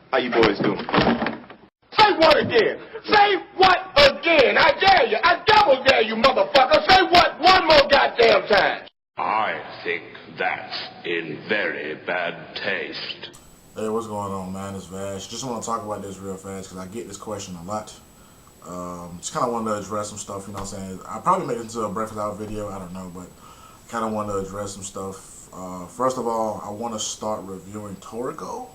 How you boys doing? Say what again? Say what again? I dare you. I double dare you, motherfucker. Say what one more goddamn time. I think that's in very bad taste. Hey, what's going on, man? It's Vash. Just want to talk about this real fast because I get this question a lot. Just kind of wanted to address some stuff, you know what I'm saying? I probably made it into a breakfast hour video, I don't know, but kind of want to address some stuff. First of all, I want to start reviewing Toriko.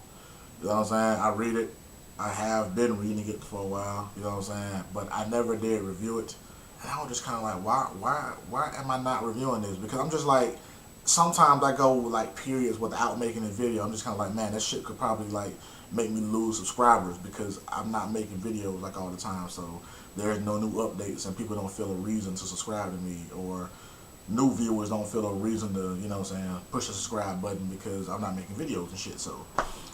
You know what I'm saying? I read it. I have been reading it for a while, you know what I'm saying? But I never did review it. And I was just kind of like, why am I not reviewing this? Because I'm just like, sometimes I go like periods without making a video. I'm just kind of like, man, that shit could probably like make me lose subscribers because I'm not making videos like all the time. So there's no new updates and people don't feel a reason to subscribe to me, or new viewers don't feel a reason to, you know what I'm saying, push the subscribe button because I'm not making videos and shit. So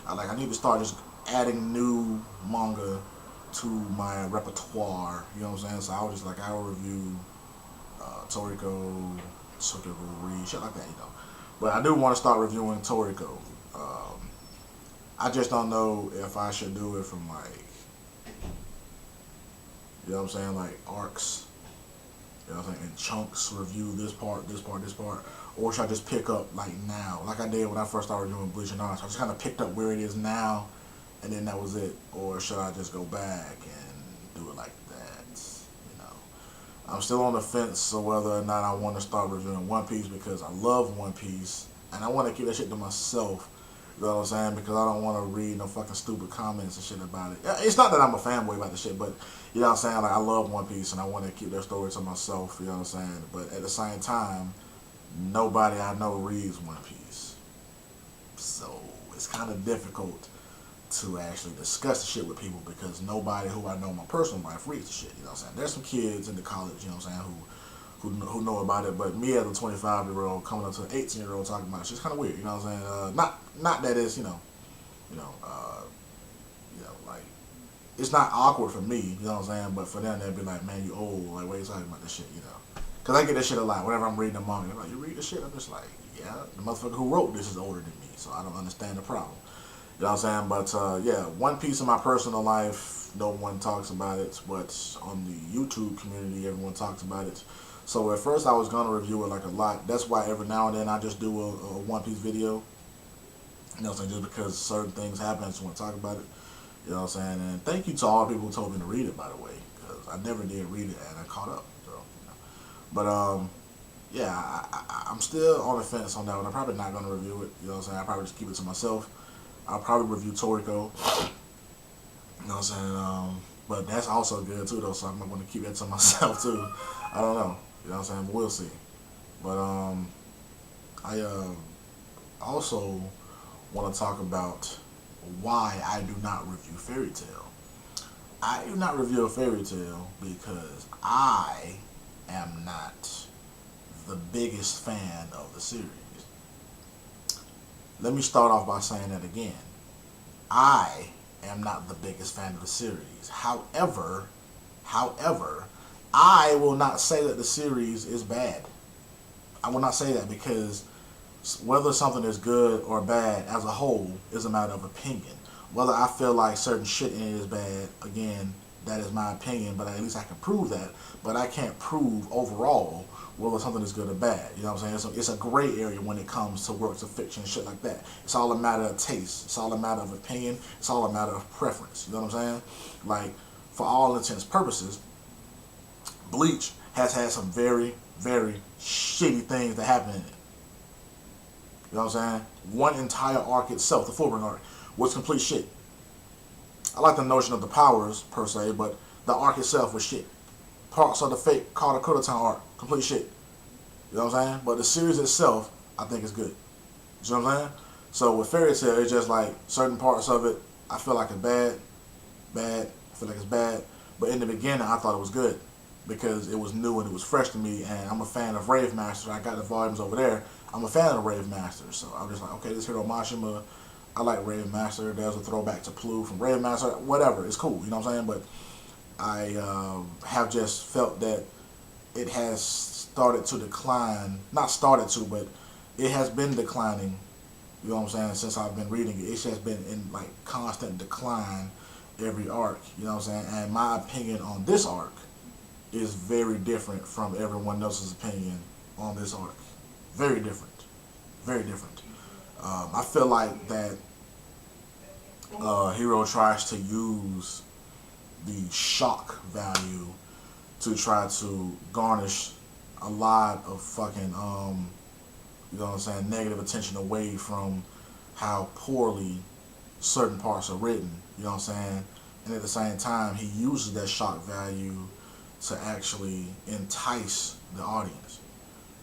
I need to start just adding new manga to my repertoire, you know what I'm saying? So I was just like, I will review Toriko, read shit like that, you know. But I do want to start reviewing Toriko. I just don't know if I should do it from like, you know what I'm saying, like arcs, you know what I'm saying, in chunks, review this part, or should I just pick up like now, like I did when I first started doing Bleach and Arts. I just kind of picked up where it is now, and then that was it. Or should I just go back and do it like that, you know. I'm still on the fence of whether or not I want to start reviewing One Piece because I love One Piece, and I want to keep that shit to myself, you know what I'm saying, because I don't want to read no fucking stupid comments and shit about it. It's not that I'm a fanboy about the shit, but, you know what I'm saying, like, I love One Piece, and I want to keep their story to myself, you know what I'm saying, but at the same time, nobody I know reads One Piece, so it's kind of difficult to actually discuss the shit with people because nobody who I know in my personal life reads the shit, you know what I'm saying. There's some kids in the college, you know what I'm saying, who know about it, but me as a 25-year-old coming up to an 18-year-old talking about it, it's kind of weird, you know what I'm saying. Not that it's, you know, like, it's not awkward for me, you know what I'm saying, but for them, they'd be like, man, you old, like, why are you talking about this shit, you know. Because I get this shit a lot. Whenever I'm reading a manga, they're like, you read this shit? I'm just like, yeah, the motherfucker who wrote this is older than me, so I don't understand the problem. You know what I'm saying? But, yeah, One Piece in my personal life, no one talks about it, but on the YouTube community, everyone talks about it. So at first I was going to review it like a lot. That's why every now and then I just do a One Piece video. You know what I'm saying? Just because certain things happen, I just want to talk about it. You know what I'm saying? And thank you to all the people who told me to read it, by the way, because I never did read it and I caught up. So, you know. But, yeah, I'm still on the fence on that one. I'm probably not going to review it. You know what I'm saying? I'll probably just keep it to myself. I'll probably review Toriko. You know what I'm saying? But that's also good, too, though, so I'm going to keep that to myself, too. I don't know. You know what I'm saying? We'll see. But, I also want to talk about why I do not review Fairy Tail. I do not review a Fairy Tail because I am not the biggest fan of the series. Let me start off by saying that again. I am not the biggest fan of the series. However, I will not say that the series is bad. I will not say that because whether something is good or bad as a whole is a matter of opinion. Whether I feel like certain shit in it is bad, again, that is my opinion, but at least I can prove that. But I can't prove overall whether something is good or bad. You know what I'm saying? It's a gray area when it comes to works of fiction and shit like that. It's all a matter of taste. It's all a matter of opinion. It's all a matter of preference. You know what I'm saying? Like, for all intents and purposes, Bleach has had some very, very shitty things that happen in it. You know what I'm saying? One entire arc itself, the Fullbring arc, was complete shit. I like the notion of the powers, per se, but the arc itself was shit. Parts of the fake Carter Town arc, complete shit. You know what I'm saying? But the series itself, I think is good. You know what I'm saying? So with Fairy Tail, it's just like certain parts of it, I feel like it's bad. I feel like it's bad. But in the beginning, I thought it was good because it was new and it was fresh to me, and I'm a fan of Rave Master. I got the volumes over there. I'm a fan of Rave Master, so I'm just like, okay, this Hiro Mashima, I like Rave Master. There's a throwback to Plu from Rave Master. Whatever, it's cool, you know what I'm saying? But I have just felt that it has started to decline. Not started to, but it has been declining You know what I'm saying? Since I've been reading it, it's just been in like constant decline every arc. You know what I'm saying? And my opinion on this arc is very different from everyone else's opinion on this arc. Very different. Very different. I feel like that Hero tries to use the shock value to try to garnish a lot of fucking, you know what I'm saying, negative attention away from how poorly certain parts are written. You know what I'm saying? And at the same time, he uses that shock value to actually entice the audience.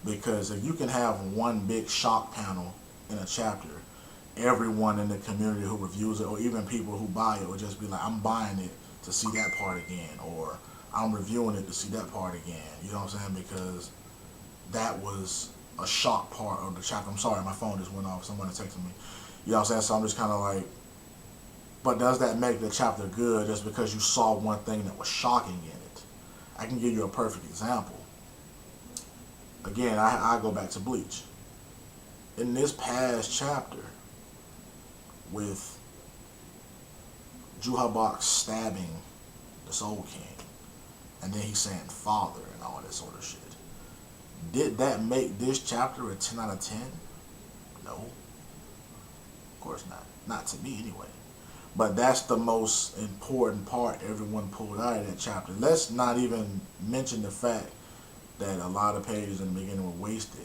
Because if you can have one big shock panel in a chapter, everyone in the community who reviews it, or even people who buy it, will just be like, I'm buying it to see that part again, or I'm reviewing it to see that part again. You know what I'm saying? Because that was a shock part of the chapter. I'm sorry, my phone just went off. Someone texted me. You know what I'm saying? So I'm just kind of like, but does that make the chapter good just because you saw one thing that was shocking in it? I can give you a perfect example. Again, I go back to Bleach. In this past chapter, with Juhabok stabbing the Soul King, and then he's saying father and all that sort of shit, did that make this chapter a 10 out of 10? No. Of course not. Not to me anyway. But that's the most important part everyone pulled out of that chapter. Let's not even mention the fact that a lot of pages in the beginning were wasted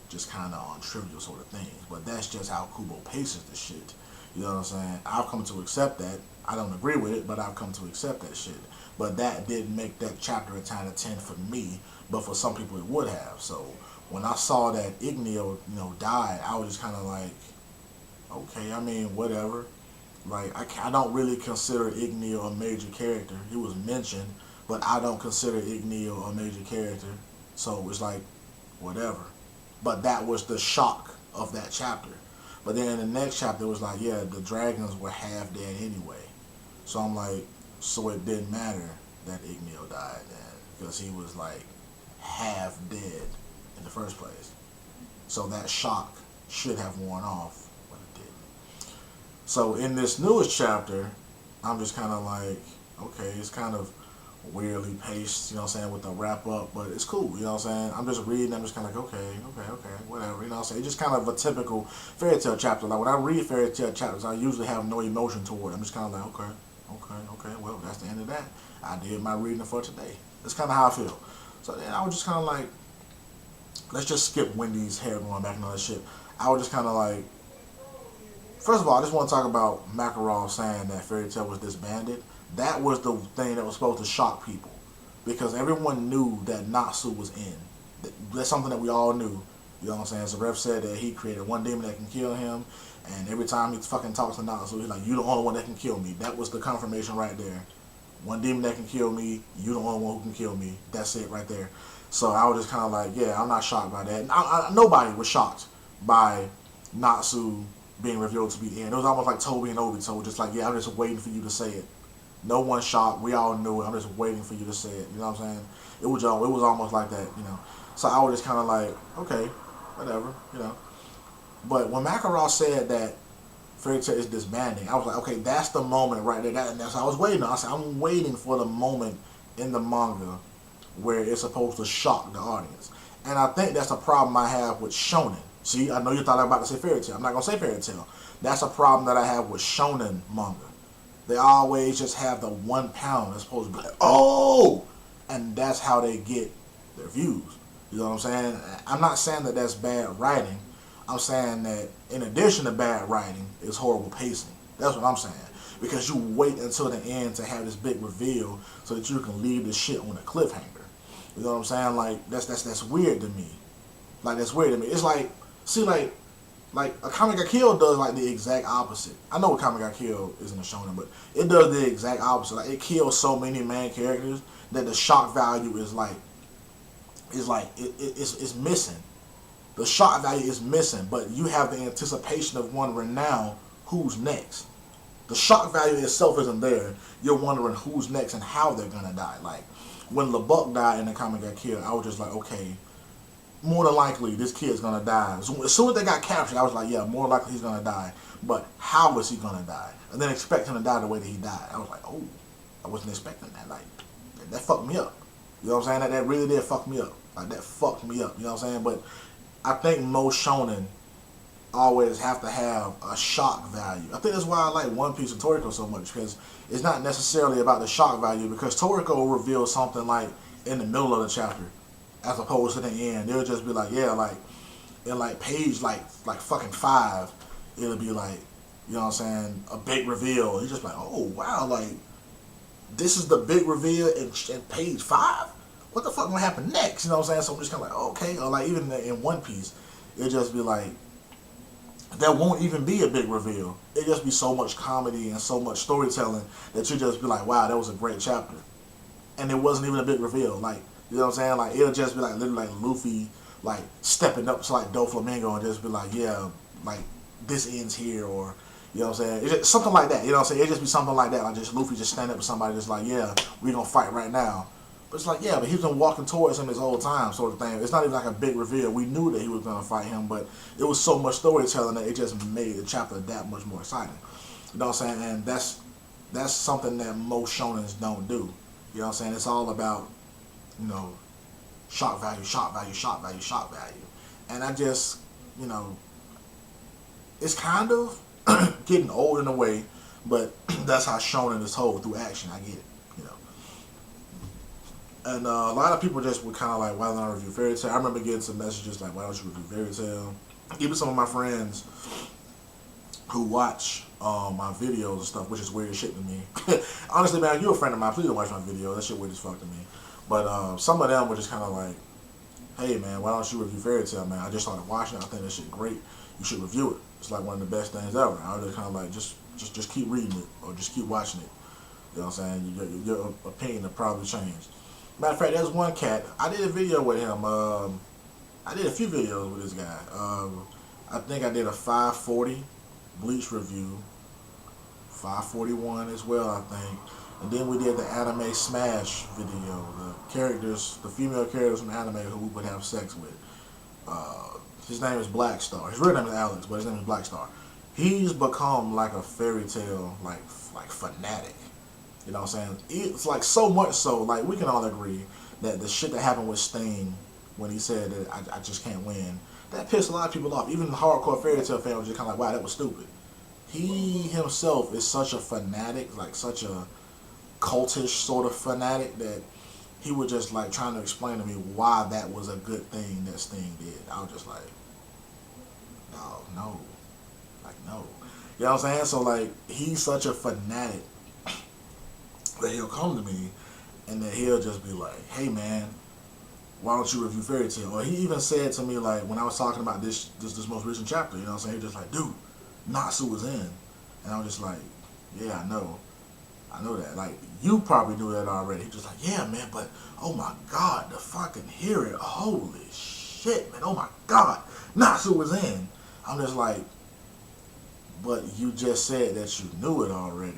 just kind of on trivial sort of things. But that's just how Kubo paces the shit. You know what I'm saying? I've come to accept that. I don't agree with it, but I've come to accept that shit. But that didn't make that chapter a 10 out of 10 for me, but for some people it would have. So when I saw that Igneo, died, I was just kind of like, okay, I mean, whatever. Like, I don't really consider Igneo a major character. He was mentioned, but I don't consider Igneo a major character. So it's like, whatever. But that was the shock of that chapter. But then in the next chapter, it was like, yeah, the dragons were half dead anyway. So I'm like, so it didn't matter that Igneo died then, because he was like half dead in the first place. So that shock should have worn off, but it didn't. So in this newest chapter, I'm just kind of like, okay, it's kind of weirdly paced, you know what I'm saying, with the wrap up, but it's cool, you know what I'm saying. I'm just reading, I'm just kind of like, okay, whatever, you know what I'm saying. It's just kind of a typical fairy tale chapter. Like when I read fairy tale chapters, I usually have no emotion toward it. I'm just kind of like, okay, well, that's the end of that. I did my reading for today. That's kind of how I feel. So then I was just kind of like, let's just skip Wendy's hair going back and all that shit. I was just kind of like, first of all, I just want to talk about Makarov saying that fairy tale was disbanded. That was the thing that was supposed to shock people, because everyone knew that Natsu was in. That's something that we all knew. You know what I'm saying? Zarev said that he created one demon that can kill him, and every time he fucking talks to Natsu, he's like, "You the only one that can kill me." That was the confirmation right there. One demon that can kill me, you the only one who can kill me. That's it right there. So I was just kind of like, yeah, I'm not shocked by that. Nobody was shocked by Natsu being revealed to be the end. It was almost like Toby and Obito, just like, yeah, I'm just waiting for you to say it. No one shocked. We all knew it. I'm just waiting for you to say it. You know what I'm saying? It was almost like that, you know. So I was just kind of like, okay, whatever, you know. But when Makarov said that Fairy Tail is disbanding, I was like, okay, that's the moment right there. That's what I was waiting on. I said, I'm waiting for the moment in the manga where it's supposed to shock the audience. And I think that's a problem I have with Shonen. See, I know you thought I was about to say Fairy Tail. I'm not going to say Fairy Tail. That's a problem that I have with Shonen manga. They always just have the 1 pound that's supposed to be like, oh! And that's how they get their views. You know what I'm saying? I'm not saying that that's bad writing. I'm saying that in addition to bad writing, it's horrible pacing. That's what I'm saying. Because you wait until the end to have this big reveal so that you can leave this shit on a cliffhanger. You know what I'm saying? Like, that's weird to me. Like, that's weird to me. It's like, see, like Akame ga Kill does like the exact opposite. I know Akame ga Kill isn't a shonen, but it does the exact opposite. Like, it kills so many main characters that the shock value is missing. The shock value is missing, but you have the anticipation of wondering now who's next. The shock value itself isn't there. You're wondering who's next and how they're gonna die. Like when LeBuck died in Akame ga Kill, I was just like, okay, more than likely this kid's gonna die. As soon as they got captured, I was like, yeah, more likely he's gonna die. But how is he gonna die? And then expect him to die the way that he died. I was like, oh, I wasn't expecting that. Like, that fucked me up. You know what I'm saying? That really did fuck me up. Like, that fucked me up. You know what I'm saying? But I think most shonen always have to have a shock value. I think that's why I like One Piece and Toriko so much, because it's not necessarily about the shock value, because Toriko reveals something like in the middle of the chapter as opposed to the end. They'll just be like, yeah, like in like page like fucking 5, it'll be like, you know what I'm saying, a big reveal. You're just like, oh wow, like this is the big reveal in page 5? What the fuck gonna happen next? You know what I'm saying? So I'm just kinda like, okay. Or like even in One Piece, it'll just be like, there won't even be a big reveal. It'll just be so much comedy and so much storytelling that you just be like, wow, that was a great chapter. And it wasn't even a big reveal. Like, you know what I'm saying? Like, it'll just be like literally like Luffy like stepping up to like Doflamingo and just be like, yeah, like this ends here, or you know what I'm saying? It's just something like that. You know what I'm saying? It'll just be something like that. Like just Luffy just stand up with somebody just like, yeah, we gonna fight right now. But it's like, yeah, but he's been walking towards him this whole time, sort of thing. It's not even like a big reveal. We knew that he was gonna fight him, but it was so much storytelling that it just made the chapter that much more exciting. You know what I'm saying? And that's something that most shonens don't do. You know what I'm saying? It's all about, you know, shock value, shock value, shock value, shock value. And I just, you know, it's kind of getting old in a way, but that's how shonen is told, through action. I get it, you know. And a lot of people just were kind of like, why don't I review Fairy Tail? I remember getting some messages like, why don't you review Fairy Tail? Even some of my friends who watch my videos and stuff, which is weird as shit to me. Honestly, man, you're a friend of mine, please don't watch my video. That shit weird as fuck to me. But some of them were just kind of like, hey man, why don't you review Fairy Tail, man? I just started watching it. I think that shit great. You should review it. It's like one of the best things ever. I was just kind of like, just keep reading it, or just keep watching it. You know what I'm saying? Your opinion will probably change. Matter of fact, there's one cat. I did a video with him. I did a few videos with this guy. I think I did a 540 Bleach review, 541 as well, I think. And then we did the anime Smash video. The female characters from anime who we would have sex with. His name is Black Star. His real name is Alex, but his name is Black Star. He's become like a Fairy Tail like fanatic. You know what I'm saying? It's like so much so, like we can all agree that the shit that happened with Sting when he said that I just can't win, that pissed a lot of people off. Even the hardcore Fairy Tail fans were just kind of like, wow, that was stupid. He himself is such a fanatic, like such a cultish sort of fanatic, that he was just like trying to explain to me why that was a good thing that Sting did. I was just like, no. Like, no. You know what I'm saying? So like, he's such a fanatic that he'll come to me and then he'll just be like, hey man, why don't you review Fairy Tail? Or he even said to me, like, when I was talking about this most recent chapter, you know what I'm saying? He was just like, dude, Natsu was in. And I was just like, yeah, I know that. Like, you probably knew that already. He was just like, yeah, man, but oh my God, to fucking hear it, holy shit, man, oh my God, Natsu was in. I'm just like, but you just said that you knew it already.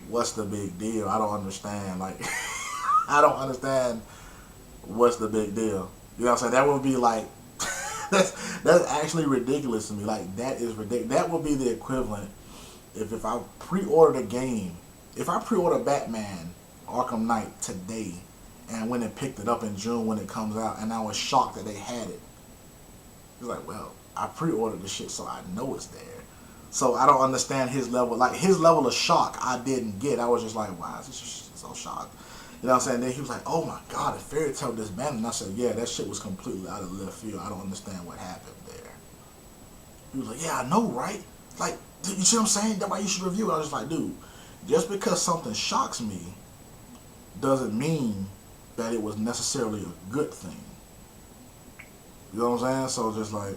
What's the big deal? I don't understand. Like, I don't understand what's the big deal. You know what I'm saying? That would be like, that's actually ridiculous to me. Like, that is ridiculous. That would be the equivalent if I pre-ordered a game. If I pre-order Batman Arkham Knight today and went and picked it up in June when it comes out, and I was shocked that they had it. It's like, well, I pre-ordered the shit, so I know it's there. So I don't understand his level. Like, his level of shock I didn't get. I was just like, wow, this is so shocked. You know what I'm saying? Then he was like, oh my God, a Fairy Tail disbanded. And I said, yeah, that shit was completely out of left field. I don't understand what happened there. He was like, yeah, I know, right? Like, you see what I'm saying? That's why you should review it. I was just like, dude, just because something shocks me doesn't mean that it was necessarily a good thing. You know what I'm saying? So just like,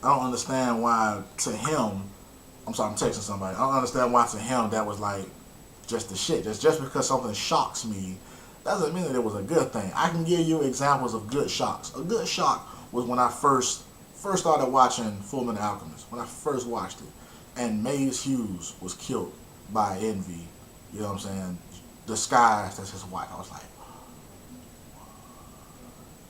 I don't understand why to him, I'm sorry, I'm texting somebody. I don't understand why to him that was like just the shit. Just because something shocks me doesn't mean that it was a good thing. I can give you examples of good shocks. A good shock was when I first started watching Fullmetal Alchemist. When I first watched it, and Maze Hughes was killed by Envy. You know what I'm saying? Disguised as his wife. I was like,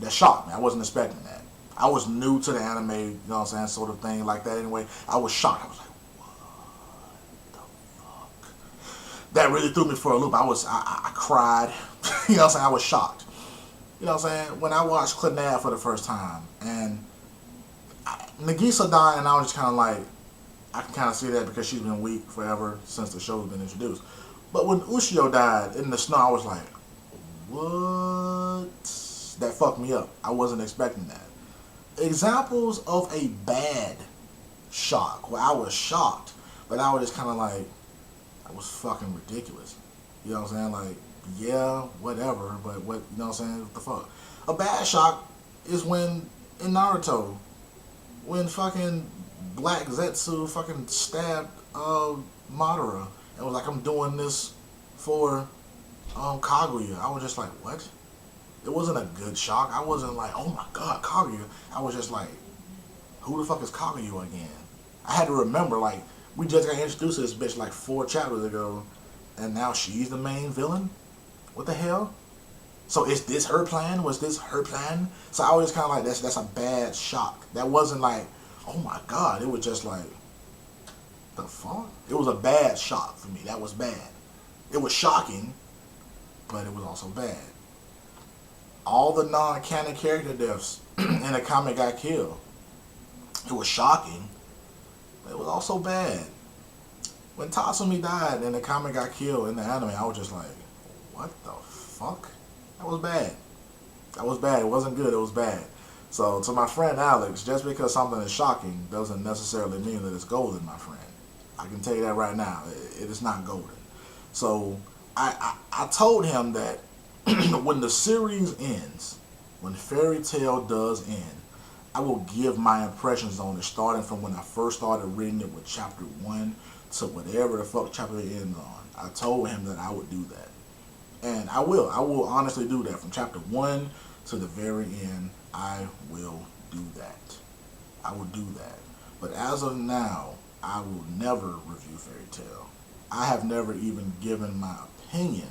that shocked me. I wasn't expecting that. I was new to the anime, you know what I'm saying, sort of thing like that anyway. I was shocked. I was like, what the fuck? That really threw me for a loop. I cried. You know what I'm saying? I was shocked. You know what I'm saying? When I watched Clannad for the first time, and Nagisa died, and I was just kind of like, I can kind of see that because she's been weak forever since the show's been introduced. But when Ushio died in the snow, I was like, what? That fucked me up. I wasn't expecting that. Examples of a bad shock, where I was shocked, but I was just kind of like, that was fucking ridiculous. You know what I'm saying? Like, yeah, whatever, but what, you know what I'm saying? What the fuck? A bad shock is when, in Naruto, when fucking Black Zetsu fucking stabbed Madara and was like, I'm doing this for Kaguya. I was just like, what? It wasn't a good shock. I wasn't like, oh my god, Kaguya. I was just like, who the fuck is Kaguya again? I had to remember, like, we just got introduced to this bitch like 4 chapters ago, and now she's the main villain? What the hell? So is this her plan? Was this her plan? So I was kind of like, that's a bad shock. That wasn't like, oh my god. It was just like, the fuck? It was a bad shock for me. That was bad. It was shocking, but it was also bad. All the non-canon character deaths in the comic got killed. It was shocking, but it was also bad. When Tatsumi died and the comic got killed in the anime, I was just like, what the fuck? That was bad. That was bad. It wasn't good. It was bad. So to my friend Alex, just because something is shocking doesn't necessarily mean that it's golden, my friend. I can tell you that right now. It is not golden. So I told him that when the series ends, when Fairy Tail does end, I will give my impressions on it, starting from when I first started reading it with chapter 1 to whatever the fuck chapter it ends on. I told him that I would do that. And I will. I will honestly do that. From chapter 1 to the very end, I will do that. I will do that. But as of now, I will never review Fairy Tail. I have never even given my opinion,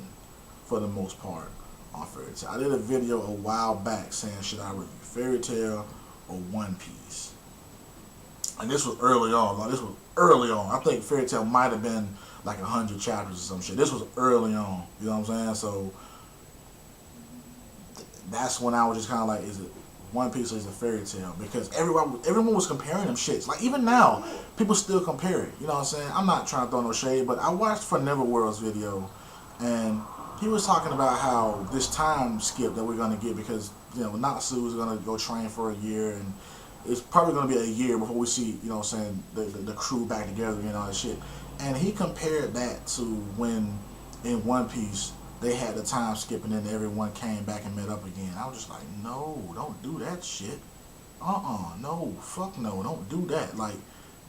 for the most part, on Fairy Tail. I did a video a while back saying, should I review Fairy Tail or One Piece? And this was early on. I think Fairy Tail might have been like 100 chapters or some shit. This was early on. You know what I'm saying? So that's when I was just kind of like, is it One Piece or is it Fairy Tail? Because everyone was comparing them shits. Like, even now, people still compare it. You know what I'm saying? I'm not trying to throw no shade, but I watched For Neverworld's video, and he was talking about how this time skip that we're going to get, because, you know, Natsu is going to go train for a year, and it's probably going to be a year before we see, you know what I'm saying, the crew back together and all that shit. And he compared that to when, in One Piece, they had the time skip and then everyone came back and met up again. I was just like, no, don't do that shit. No, fuck no, don't do that. Like,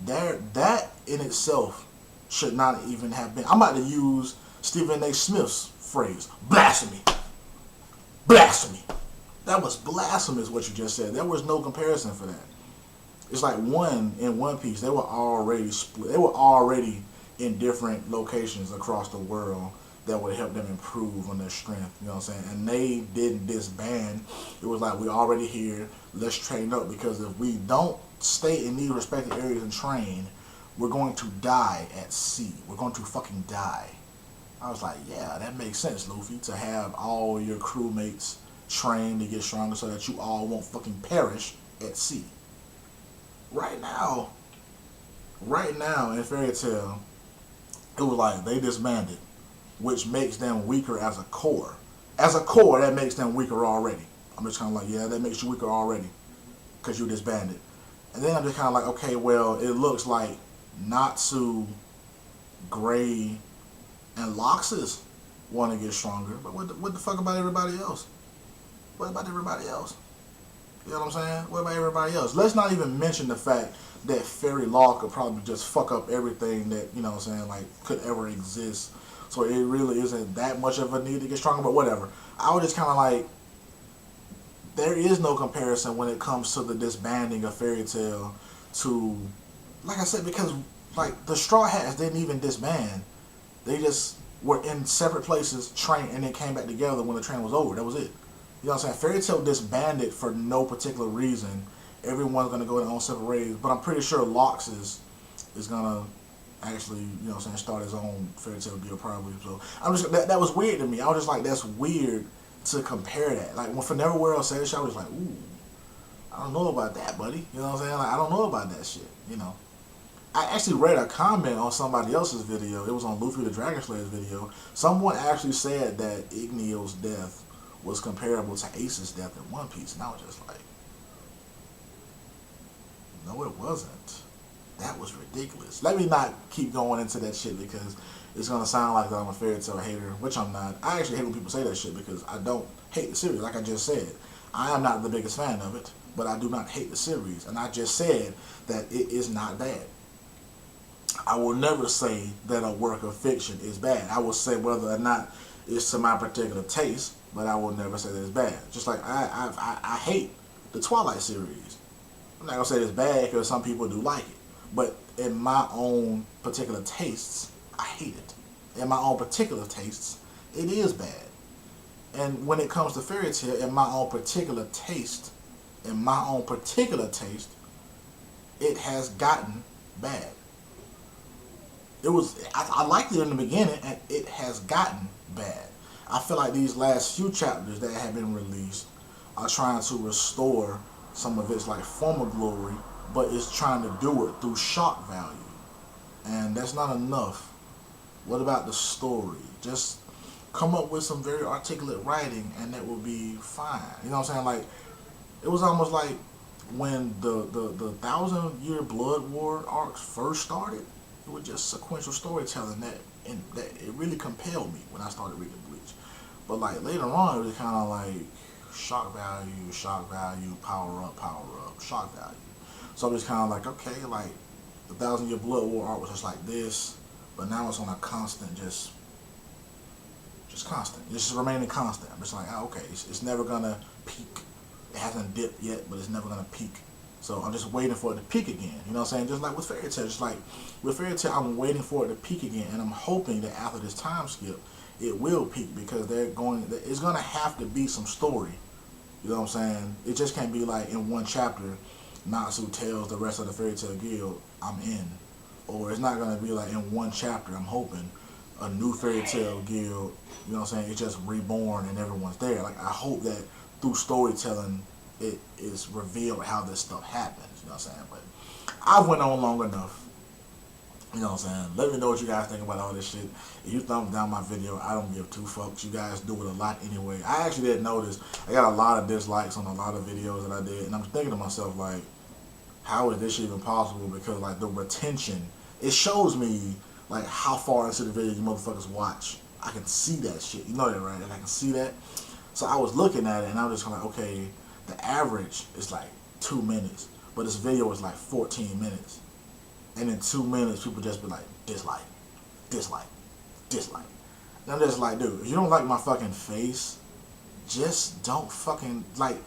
that in itself should not even have been. I'm about to use Stephen A. Smith's phrase, blasphemy. Blasphemy. That was blasphemous what you just said. There was no comparison for that. It's like in One Piece, they were already split. They were already in different locations across the world that would help them improve on their strength, you know what I'm saying? And they didn't disband. It was like, we're already here, let's train up, because if we don't stay in these respective areas and train, we're going to die at sea. We're going to fucking die. I was like, yeah, that makes sense, Luffy, to have all your crewmates train to get stronger so that you all won't fucking perish at sea. Right now in Fairy Tail, it was like they disbanded, which makes them weaker as a core. As a core, that makes them weaker already. I'm just kind of like, yeah, that makes you weaker already because you disbanded. And then I'm just kind of like, okay, well, it looks like Natsu, Gray, and Loxus want to get stronger. But what the fuck about everybody else? What about everybody else? You know what I'm saying? What about everybody else? Let's not even mention the fact that Fairy Law could probably just fuck up everything that, you know what I'm saying, like, could ever exist. So it really isn't that much of a need to get stronger, but whatever. I was just kind of like, there is no comparison when it comes to the disbanding of Fairy Tail to, like I said, because, like, the Straw Hats didn't even disband. They just were in separate places, trained, and then came back together when the train was over. That was it. You know what I'm saying? Fairy Tail disbanded for no particular reason. Everyone's gonna go their own separate ways, but I'm pretty sure Lox is gonna actually, you know what I'm saying, start his own Fairy Tail deal probably. So I'm just that was weird to me. I was just like, that's weird to compare that. Like when For Never World said this, I was like, ooh, I don't know about that, buddy. You know what I'm saying? Like I don't know about that shit. You know. I actually read a comment on somebody else's video. It was on Luffy the Dragon Slayer's video. Someone actually said that Ignio's death was comparable to Ace's death in One Piece, and I was just like, no, it wasn't. That was ridiculous. Let me not keep going into that shit because it's gonna sound like I'm a Fairy Tail hater, which I'm not. I actually hate when people say that shit because I don't hate the series. Like I just said, I am not the biggest fan of it, but I do not hate the series, and I just said that it is not bad. I will never say that a work of fiction is bad. I will say whether or not it's to my particular taste, but I will never say that it's bad. Just like I hate the Twilight series. I'm not gonna say it's bad because some people do like it, but in my own particular tastes, I hate it. In my own particular tastes, it is bad. And when it comes to Fairy Tail, in my own particular taste, it has gotten bad. I liked it in the beginning, and it has gotten bad. I feel like these last few chapters that have been released are trying to restore some of its like former glory, but it's trying to do it through shock value, and that's not enough. What about the story? Just come up with some very articulate writing, and that will be fine. You know what I'm saying? Like it was almost like when the 1,000-Year Blood War arcs first started. It was just sequential storytelling that it really compelled me when I started reading Bleach. But like later on, it was kind of like shock value, power up, shock value. So it was kind of like, okay, like the 1,000-Year Blood War arc was just like this, but now it's on a constant, just constant. It's just remaining constant. I'm just like, oh, okay, it's never gonna peak. It hasn't dipped yet, but it's never gonna peak. So I'm just waiting for it to peak again. You know what I'm saying? Just like with Fairy Tail. Just like with Fairy Tail, I'm waiting for it to peak again. And I'm hoping that after this time skip, it will peak because it's going to have to be some story. You know what I'm saying? It just can't be like in one chapter, Natsu tells the rest of the Fairy Tail Guild, I'm in. Or it's not going to be like in one chapter, I'm hoping, a new Fairy Tail Guild, you know what I'm saying? It's just reborn and everyone's there. Like I hope that through storytelling, it is revealed how this stuff happens, you know what I'm saying? But I've went on long enough, you know what I'm saying? Let me know what you guys think about all this shit. If you thumbs down my video, I don't give two fucks. You guys do it a lot anyway. I actually didn't notice. I got a lot of dislikes on a lot of videos that I did, and I'm thinking to myself, like, how is this even possible? Because, like, the retention, it shows me, like, how far into the video you motherfuckers watch. I can see that shit. You know that, right? And I can see that. So I was looking at it, and I was just kind of like, okay, the average is like 2 minutes, but this video is like 14 minutes. And in 2 minutes, people just be like, dislike. And I'm just like, dude, if you don't like my fucking face, just don't fucking, like,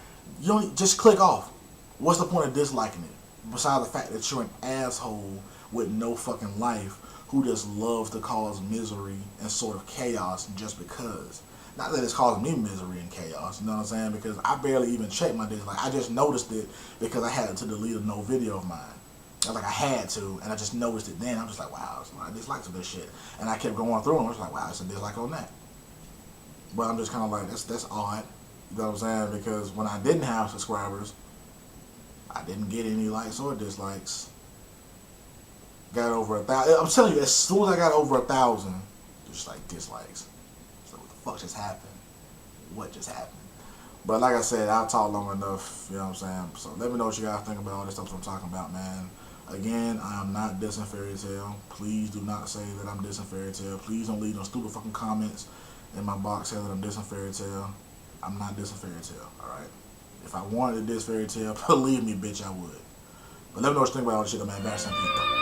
you don't, just click off. What's the point of disliking it? Besides the fact that you're an asshole with no fucking life who just loves to cause misery and sort of chaos just because. Not that it's causing me misery and chaos, you know what I'm saying? Because I barely even checked my dislike. I just noticed it because I had to delete a no video of mine. Like I had to, and I just noticed it then. I'm just like, wow, it's a lot of dislikes of this shit. And I kept going through and I was like, wow, it's a dislike on that. But I'm just kind of like, that's odd. You know what I'm saying? Because when I didn't have subscribers, I didn't get any likes or dislikes. Got over 1,000. I'm telling you, as soon as I got over 1,000, just like dislikes. So what the fuck just happened? What just happened? But like I said, I'll talk long enough, you know what I'm saying? So let me know what you guys think about all this stuff I'm talking about, man. Again, I am not dissing Fairy Tail. Please do not say that I'm dissing Fairy Tail. Please don't leave those stupid fucking comments in my box saying that I'm dissing Fairy Tail. I'm not dissing Fairy Tail, alright? If I wanted to diss Fairy Tail, believe me, bitch, I would. But let me know what you think about all this shit, man. Bash some people.